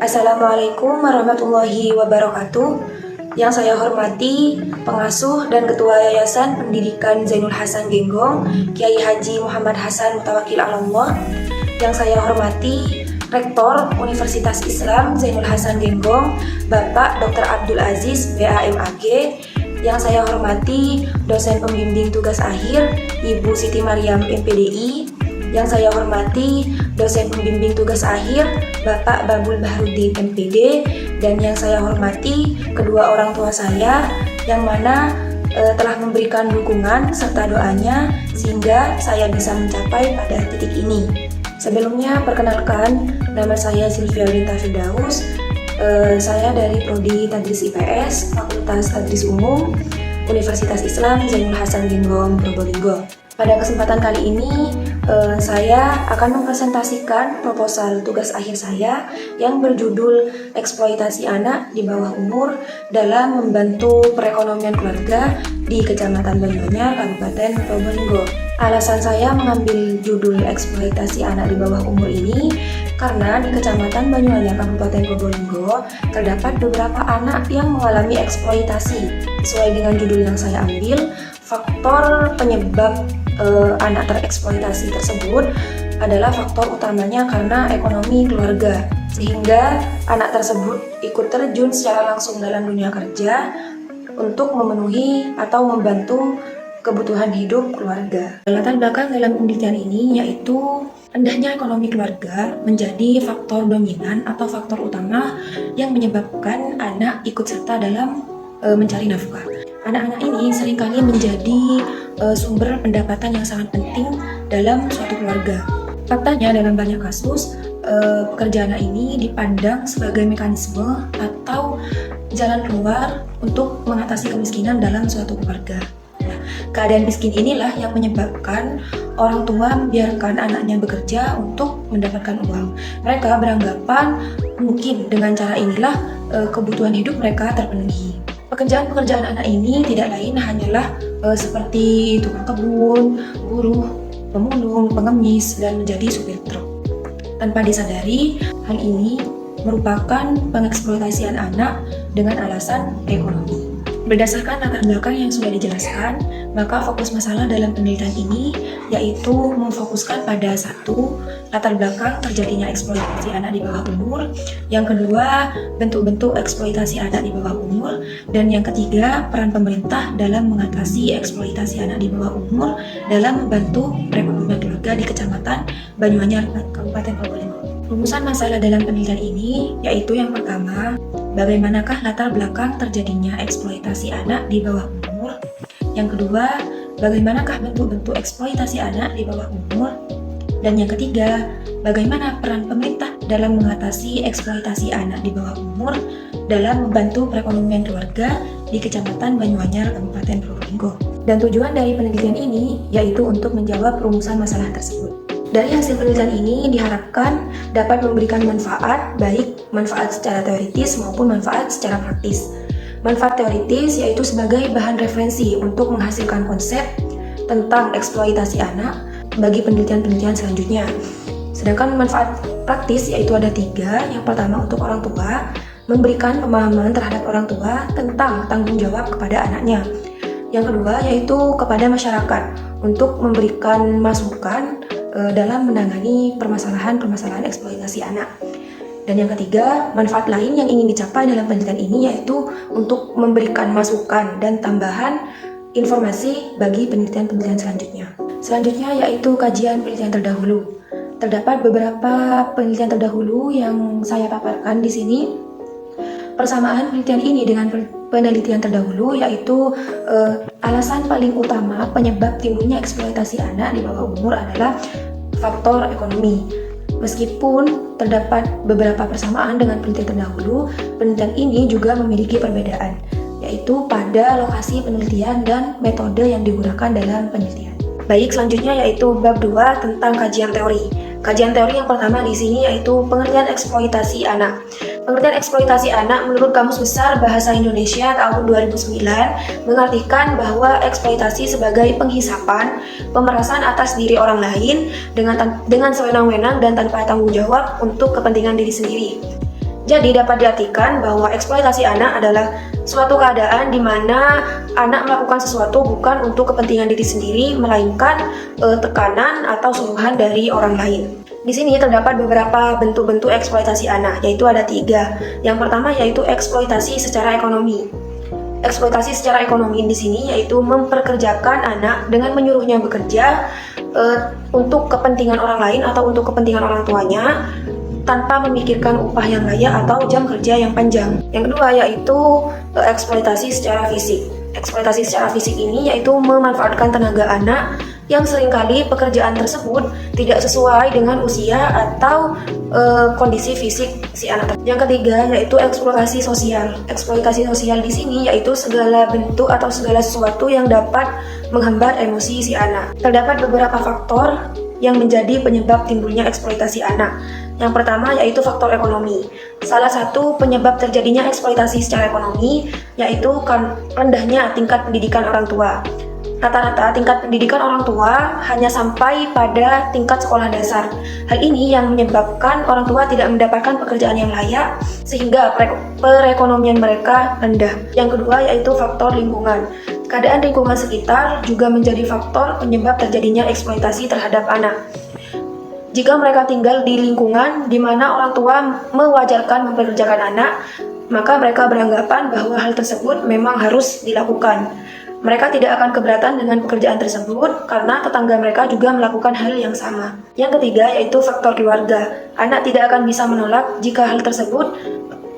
Assalamualaikum warahmatullahi wabarakatuh. Yang saya hormati pengasuh dan ketua Yayasan Pendidikan Zainul Hasan Genggong, Kiai Haji Muhammad Hasan Mutawakil Alallah. Yang saya hormati Rektor Universitas Islam Zainul Hasan Genggong, Bapak Dr. Abdul Aziz BAMAG. Yang saya hormati dosen pembimbing tugas akhir Ibu Siti Mariam MPDI. Yang saya hormati dosen pembimbing tugas akhir Bapak Babul Bahrudin MPD, dan yang saya hormati kedua orang tua saya yang mana telah memberikan dukungan serta doanya sehingga saya bisa mencapai pada titik ini. Sebelumnya perkenalkan, nama saya Sylvia Winta Firdaus. Saya dari Prodi Tadris IPS, Fakultas Tadris Umum, Universitas Islam Zainul Hasan Genggong, Probolinggo. Pada kesempatan kali ini, saya akan mempresentasikan proposal tugas akhir saya yang berjudul Eksploitasi Anak di Bawah Umur dalam Membantu Perekonomian Keluarga di Kecamatan Banyuanyar, Kabupaten Probolinggo. Alasan saya mengambil judul Eksploitasi Anak di Bawah Umur ini karena di Kecamatan Banyuanyar, Kabupaten Probolinggo terdapat beberapa anak yang mengalami eksploitasi. Sesuai dengan judul yang saya ambil, faktor penyebab anak tereksploitasi tersebut adalah faktor utamanya karena ekonomi keluarga, sehingga anak tersebut ikut terjun secara langsung dalam dunia kerja untuk memenuhi atau membantu kebutuhan hidup keluarga. Latar belakang dalam penelitian ini yaitu rendahnya ekonomi keluarga menjadi faktor dominan atau faktor utama yang menyebabkan anak ikut serta dalam mencari nafkah. Anak-anak ini seringkali menjadi sumber pendapatan yang sangat penting dalam suatu keluarga. Faktanya dalam banyak kasus, pekerjaan anak ini dipandang sebagai mekanisme atau jalan keluar untuk mengatasi kemiskinan dalam suatu keluarga. Nah, keadaan miskin inilah yang menyebabkan orang tua membiarkan anaknya bekerja untuk mendapatkan uang. Mereka beranggapan mungkin dengan cara inilah kebutuhan hidup mereka terpenuhi. Pekerjaan-pekerjaan anak ini tidak lain hanyalah seperti tukang kebun, buruh, pemulung, pengemis, dan menjadi supir truk. Tanpa disadari, hal ini merupakan pengeksploitasian anak dengan alasan ekonomi. Berdasarkan latar belakang yang sudah dijelaskan, maka fokus masalah dalam penelitian ini yaitu memfokuskan pada satu, latar belakang terjadinya eksploitasi anak di bawah umur, yang kedua, bentuk-bentuk eksploitasi anak di bawah umur, dan yang ketiga, peran pemerintah dalam mengatasi eksploitasi anak di bawah umur dalam membantu perekonomian keluarga di Kecamatan Banyuanyar, Kabupaten Probolinggo. Rumusan masalah dalam penelitian ini yaitu yang pertama, bagaimanakah latar belakang terjadinya eksploitasi anak di bawah umur? Yang kedua, bagaimanakah bentuk-bentuk eksploitasi anak di bawah umur? Dan yang ketiga, bagaimana peran pemerintah dalam mengatasi eksploitasi anak di bawah umur dalam membantu perekonomian keluarga di Kecamatan Banyuanyar, Kabupaten Probolinggo. Dan tujuan dari penelitian ini yaitu untuk menjawab rumusan masalah tersebut. Dari hasil penelitian ini diharapkan dapat memberikan manfaat, baik manfaat secara teoritis maupun manfaat secara praktis. Manfaat teoritis yaitu sebagai bahan referensi untuk menghasilkan konsep tentang eksploitasi anak bagi penelitian-penelitian selanjutnya. Sedangkan manfaat praktis yaitu ada 3. Yang pertama untuk orang tua, memberikan pemahaman terhadap orang tua tentang tanggung jawab kepada anaknya. Yang kedua yaitu kepada masyarakat untuk memberikan masukan dalam menangani permasalahan-permasalahan eksploitasi anak. Dan yang ketiga, manfaat lain yang ingin dicapai dalam penelitian ini yaitu untuk memberikan masukan dan tambahan informasi bagi penelitian-penelitian selanjutnya. Selanjutnya yaitu kajian penelitian terdahulu. Terdapat beberapa penelitian terdahulu yang saya paparkan di sini. Persamaan penelitian ini dengan penelitian terdahulu yaitu alasan paling utama penyebab timbulnya eksploitasi anak di bawah umur adalah faktor ekonomi. Meskipun terdapat beberapa persamaan dengan penelitian terdahulu, penelitian ini juga memiliki perbedaan, yaitu pada lokasi penelitian dan metode yang digunakan dalam penelitian. Baik, selanjutnya yaitu bab 2 tentang kajian teori. Kajian teori yang pertama di sini yaitu pengertian eksploitasi anak. Pengertian eksploitasi anak menurut Kamus Besar Bahasa Indonesia tahun 2009 mengartikan bahwa eksploitasi sebagai penghisapan, pemerasan atas diri orang lain dengan sewenang-wenang dan tanpa tanggung jawab untuk kepentingan diri sendiri. Jadi dapat diartikan bahwa eksploitasi anak adalah suatu keadaan di mana anak melakukan sesuatu bukan untuk kepentingan diri sendiri, melainkan tekanan atau suruhan dari orang lain. Di sini terdapat beberapa bentuk-bentuk eksploitasi anak, yaitu ada 3. Yang pertama yaitu eksploitasi secara ekonomi. Eksploitasi secara ekonomi di sini yaitu memperkerjakan anak dengan menyuruhnya bekerja untuk kepentingan orang lain atau untuk kepentingan orang tuanya, tanpa memikirkan upah yang layak atau jam kerja yang panjang. Yang kedua yaitu eksploitasi secara fisik. Eksploitasi secara fisik ini yaitu memanfaatkan tenaga anak yang seringkali pekerjaan tersebut tidak sesuai dengan usia atau kondisi fisik si anak. Yang ketiga yaitu eksploitasi sosial. Eksploitasi sosial di sini yaitu segala bentuk atau segala sesuatu yang dapat menghambat emosi si anak. Terdapat beberapa faktor yang menjadi penyebab timbulnya eksploitasi anak. Yang pertama yaitu faktor ekonomi. Salah satu penyebab terjadinya eksploitasi secara ekonomi yaitu rendahnya tingkat pendidikan orang tua. Rata-rata tingkat pendidikan orang tua hanya sampai pada tingkat sekolah dasar. Hal ini yang menyebabkan orang tua tidak mendapatkan pekerjaan yang layak sehingga perekonomian mereka rendah. Yang kedua yaitu faktor lingkungan. Keadaan lingkungan sekitar juga menjadi faktor penyebab terjadinya eksploitasi terhadap anak. Jika mereka tinggal di lingkungan di mana orang tua mewajarkan mempekerjakan anak, maka mereka beranggapan bahwa hal tersebut memang harus dilakukan. Mereka tidak akan keberatan dengan pekerjaan tersebut karena tetangga mereka juga melakukan hal yang sama. Yang ketiga yaitu faktor keluarga. Anak tidak akan bisa menolak jika hal tersebut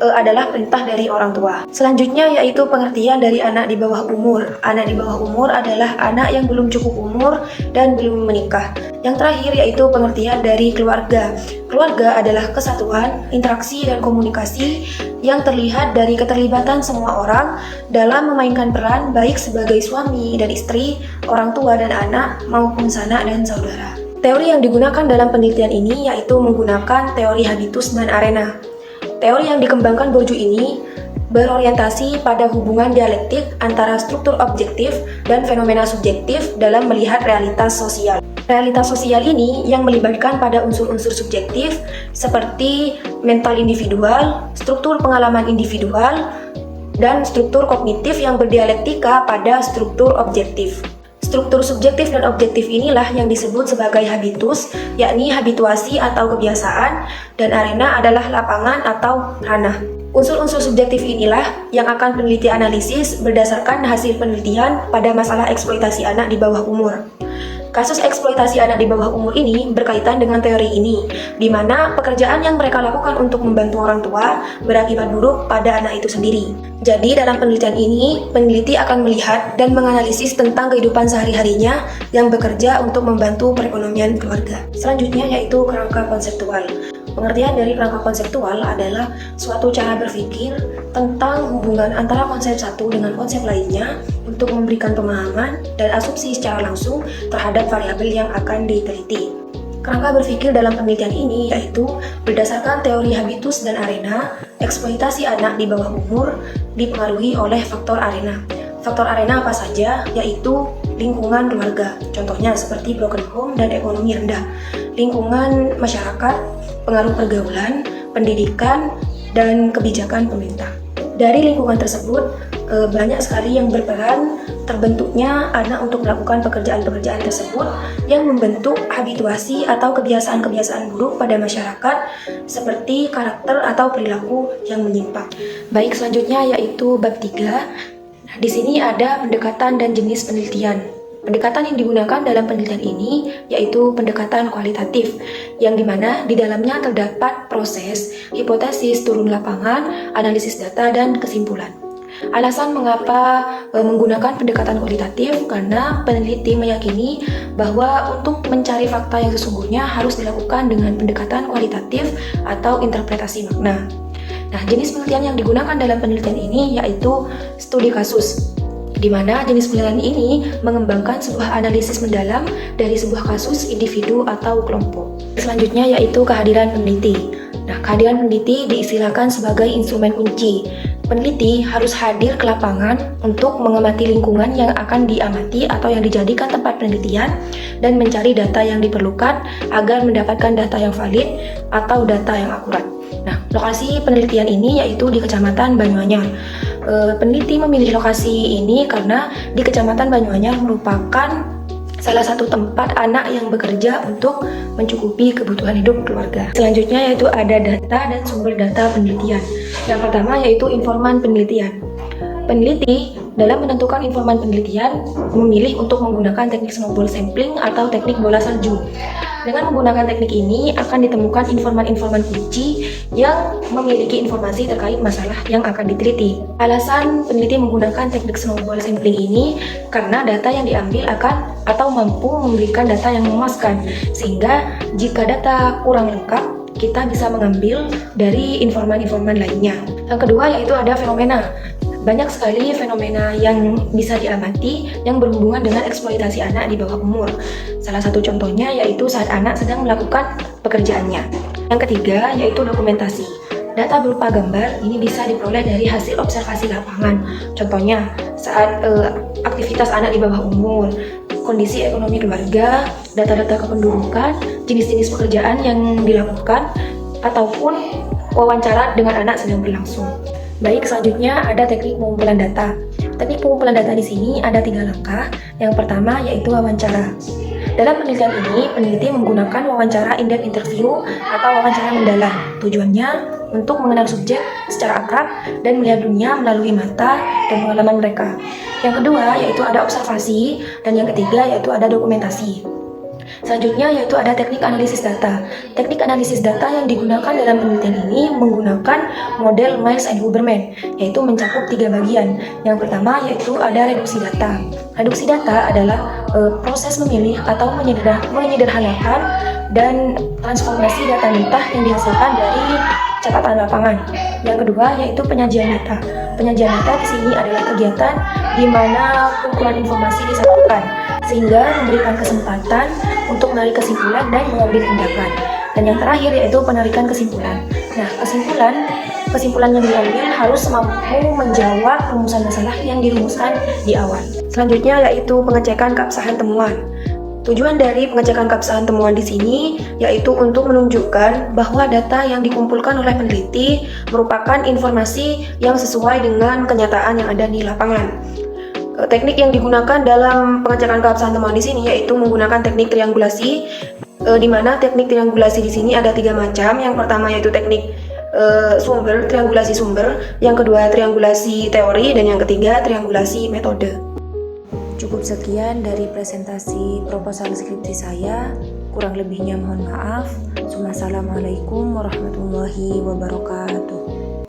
adalah perintah dari orang tua. Selanjutnya yaitu pengertian dari anak di bawah umur. Anak di bawah umur adalah anak yang belum cukup umur dan belum menikah. Yang terakhir yaitu pengertian dari keluarga. Keluarga adalah kesatuan, interaksi, dan komunikasi yang terlihat dari keterlibatan semua orang dalam memainkan peran baik sebagai suami dan istri, orang tua dan anak, maupun sanak dan saudara. Teori yang digunakan dalam penelitian ini yaitu menggunakan teori habitus dan arena. Teori yang dikembangkan Bourdieu ini berorientasi pada hubungan dialektik antara struktur objektif dan fenomena subjektif dalam melihat realitas sosial. Realitas sosial ini yang melibatkan pada unsur-unsur subjektif seperti mental individual, struktur pengalaman individual, dan struktur kognitif yang berdialektika pada struktur objektif. Struktur subjektif dan objektif inilah yang disebut sebagai habitus, yakni habituasi atau kebiasaan, dan arena adalah lapangan atau ranah. Unsur-unsur subjektif inilah yang akan peneliti analisis berdasarkan hasil penelitian pada masalah eksploitasi anak di bawah umur. Kasus eksploitasi anak di bawah umur ini berkaitan dengan teori ini, di mana pekerjaan yang mereka lakukan untuk membantu orang tua berakibat buruk pada anak itu sendiri. Jadi dalam penelitian ini, peneliti akan melihat dan menganalisis tentang kehidupan sehari-harinya yang bekerja untuk membantu perekonomian keluarga. Selanjutnya yaitu kerangka konseptual. Pengertian dari kerangka konseptual adalah suatu cara berpikir tentang hubungan antara konsep satu dengan konsep lainnya untuk memberikan pemahaman dan asumsi secara langsung terhadap variabel yang akan diteliti. Kerangka berpikir dalam penelitian ini yaitu berdasarkan teori habitus dan arena, eksploitasi anak di bawah umur dipengaruhi oleh faktor arena. Faktor arena apa saja? Yaitu lingkungan keluarga, contohnya seperti broken home dan ekonomi rendah, lingkungan masyarakat, pengaruh pergaulan, pendidikan, dan kebijakan pemerintah. Dari lingkungan tersebut, banyak sekali yang berperan terbentuknya anak untuk melakukan pekerjaan-pekerjaan tersebut yang membentuk habituasi atau kebiasaan-kebiasaan buruk pada masyarakat seperti karakter atau perilaku yang menyimpang. Baik, selanjutnya yaitu bab 3. Di sini ada pendekatan dan jenis penelitian. Pendekatan yang digunakan dalam penelitian ini yaitu pendekatan kualitatif, yang dimana di dalamnya terdapat proses, hipotesis, turun lapangan, analisis data, dan kesimpulan. Alasan mengapa menggunakan pendekatan kualitatif karena peneliti meyakini bahwa untuk mencari fakta yang sesungguhnya harus dilakukan dengan pendekatan kualitatif atau interpretasi makna. Nah, jenis penelitian yang digunakan dalam penelitian ini yaitu studi kasus, di mana jenis penelitian ini mengembangkan sebuah analisis mendalam dari sebuah kasus, individu, atau kelompok. Selanjutnya yaitu kehadiran peneliti. Nah, kehadiran peneliti diistilahkan sebagai instrumen kunci. Peneliti harus hadir ke lapangan untuk mengamati lingkungan yang akan diamati atau yang dijadikan tempat penelitian dan mencari data yang diperlukan agar mendapatkan data yang valid atau data yang akurat. Nah, lokasi penelitian ini yaitu di Kecamatan Banyuanyar. Peneliti memilih lokasi ini karena di Kecamatan Banyuanyar merupakan salah satu tempat anak yang bekerja untuk mencukupi kebutuhan hidup keluarga. Selanjutnya yaitu ada data dan sumber data penelitian. Yang pertama yaitu informan penelitian. Peneliti dalam menentukan informan penelitian memilih untuk menggunakan teknik snowball sampling atau teknik bola salju. Dengan menggunakan teknik ini akan ditemukan informan-informan kunci yang memiliki informasi terkait masalah yang akan diteliti. Alasan peneliti menggunakan teknik snowball sampling ini karena data yang diambil akan atau mampu memberikan data yang memuaskan, sehingga jika data kurang lengkap, kita bisa mengambil dari informan-informan lainnya. Yang kedua yaitu ada fenomena. Banyak sekali fenomena yang bisa diamati yang berhubungan dengan eksploitasi anak di bawah umur. Salah satu contohnya yaitu saat anak sedang melakukan pekerjaannya. Yang ketiga yaitu dokumentasi. Data berupa gambar ini bisa diperoleh dari hasil observasi lapangan. Contohnya saat aktivitas anak di bawah umur, kondisi ekonomi keluarga, data-data kependudukan, jenis-jenis pekerjaan yang dilakukan, ataupun wawancara dengan anak sedang berlangsung. Baik, selanjutnya ada teknik pengumpulan data. Teknik pengumpulan data di sini ada 3 langkah. Yang pertama yaitu wawancara. Dalam penelitian ini, peneliti menggunakan wawancara in-depth interview atau wawancara mendalam. Tujuannya untuk mengenal subjek secara akrab dan melihat dunia melalui mata dan pengalaman mereka. Yang kedua yaitu ada observasi, dan yang ketiga yaitu ada dokumentasi. Selanjutnya yaitu ada teknik analisis data. Teknik analisis data yang digunakan dalam penelitian ini menggunakan model Miles and Huberman, yaitu mencakup 3 bagian. Yang pertama yaitu ada reduksi data. Reduksi data adalah proses memilih atau menyederhanakan dan transformasi data mentah yang dihasilkan dari catatan lapangan. Yang kedua yaitu penyajian data. Penyajian data di sini adalah kegiatan di mana kumpulan informasi disatukan sehingga memberikan kesempatan untuk menarik kesimpulan dan mengambil tindakan. Dan yang terakhir yaitu penarikan kesimpulan. Nah, kesimpulan yang diambil harus mampu menjawab rumusan masalah yang dirumuskan di awal. Selanjutnya yaitu pengecekan keabsahan temuan. Tujuan dari pengecekan keabsahan temuan di sini yaitu untuk menunjukkan bahwa data yang dikumpulkan oleh peneliti merupakan informasi yang sesuai dengan kenyataan yang ada di lapangan. Teknik yang digunakan dalam pengecekan keabsahan temuan di sini yaitu menggunakan teknik triangulasi, di mana teknik triangulasi di sini ada 3 macam. Yang pertama yaitu teknik triangulasi sumber, yang kedua triangulasi teori, dan yang ketiga triangulasi metode. Cukup sekian dari presentasi proposal skripsi saya. Kurang lebihnya mohon maaf. Wassalamualaikum warahmatullahi wabarakatuh.